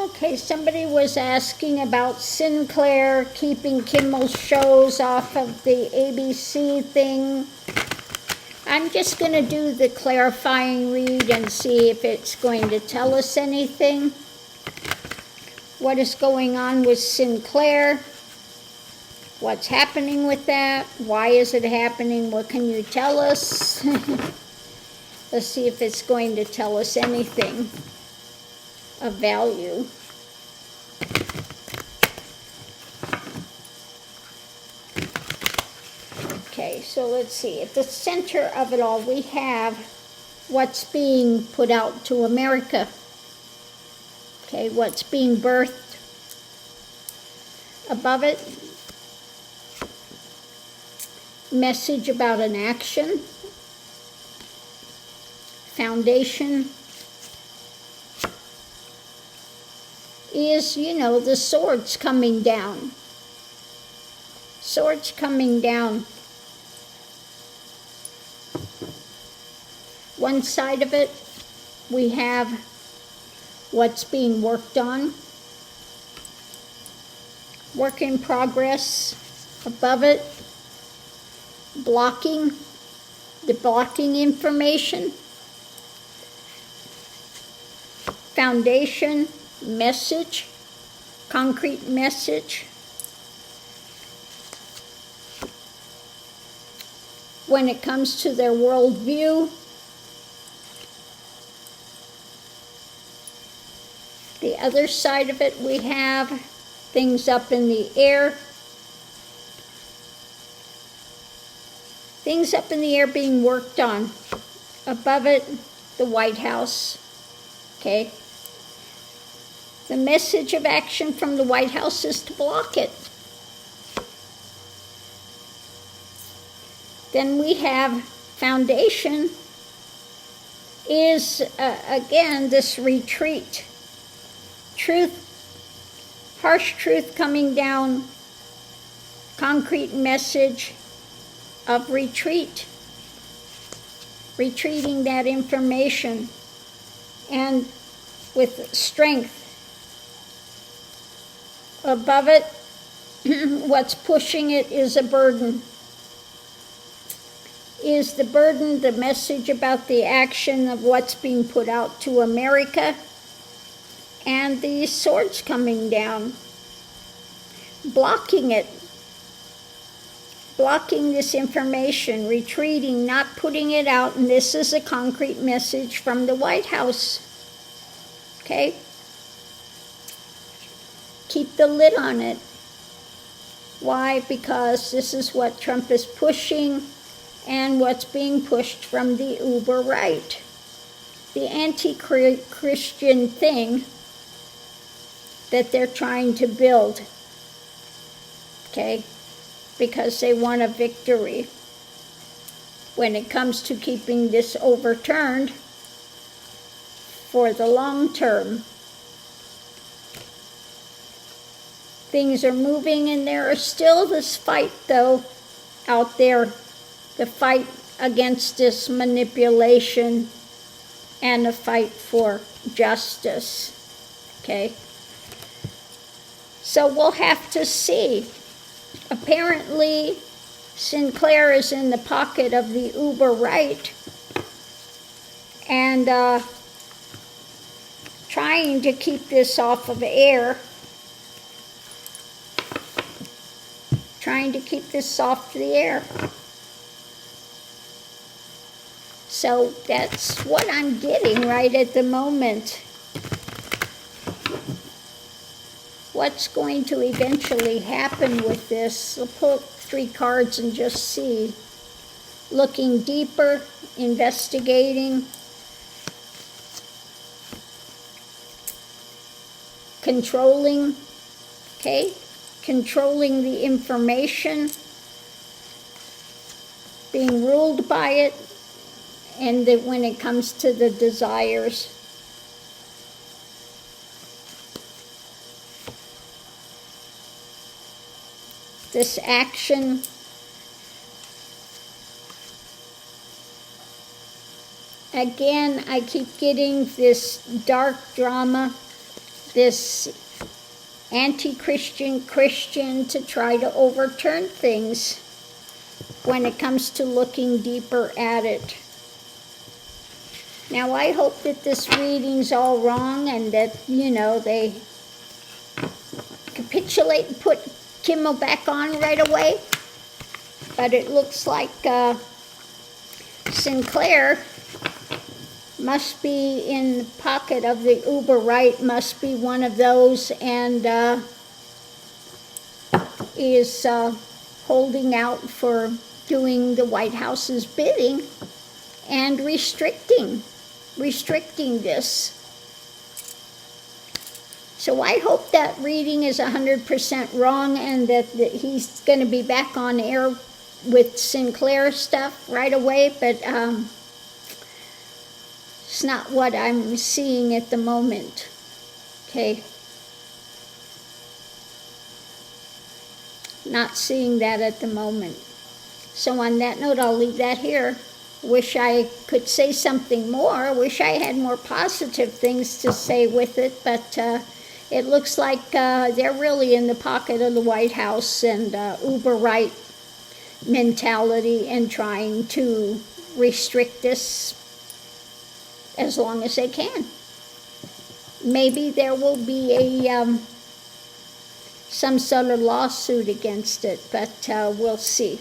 Okay, somebody was asking about Sinclair keeping Kimmel's shows off of the ABC thing. I'm just going to do the clarifying read and see if it's going to tell us anything. What is going on with Sinclair? What's happening with that? Why is it happening? What can you tell us? Let's see if it's going to tell us anything of value. Okay, so let's see. At the center of it all, we have what's being put out to America. Okay, what's being birthed. Above it, message about an action. Foundation is, the swords coming down. Swords coming down. One side of it, we have what's being worked on. Work in progress. Above it, blocking, the blocking information. Foundation, message, concrete message. When it comes to their worldview, the other side of it, we have things up in the air. Things up in the air being worked on. Above it, the White House. Okay. The message of action from the White House is to block it. Then we have foundation is, again, this retreat. Truth, harsh truth coming down, concrete message of retreat, retreating that information, and with strength. Above it, what's pushing it is a burden. Is the burden the message about the action of what's being put out to America? And these swords coming down, blocking it, blocking this information, retreating, not putting it out, and this is a concrete message from the White House. Okay? Keep the lid on it. Why? Because this is what Trump is pushing and what's being pushed from the uber right. The anti-Christian thing that they're trying to build, okay, because they want a victory. When it comes to keeping this overturned for the long term, things are moving, and there is still this fight, though, out there, the fight against this manipulation and a fight for justice, okay? So we'll have to see. Apparently, Sinclair is in the pocket of the uber right and trying to keep this off of air, trying to keep this off the air. So that's what I'm getting right at the moment. What's going to eventually happen with this? We'll pull 3 cards and just see. Looking deeper, investigating, controlling, okay? Controlling the information, being ruled by it, and that when it comes to the desires. This action, again, I keep getting this dark drama, this anti-Christian Christian to try to overturn things when it comes to looking deeper at it. Now, I hope that this reading's all wrong and that, you know, they capitulate and put Kimmel back on right away. But it looks like Sinclair must be in the pocket of the uber right, must be one of those, and is holding out for doing the White House's bidding and restricting this. So I hope that reading is 100% wrong and that he's going to be back on air with Sinclair stuff right away, but it's not what I'm seeing at the moment. Okay. Not seeing that at the moment. So on that note, I'll leave that here. Wish I could say something more. Wish I had more positive things to say with it, but it looks like they're really in the pocket of the White House and uber right mentality and trying to restrict this as long as they can. Maybe there will be some sort of lawsuit against it, but we'll see.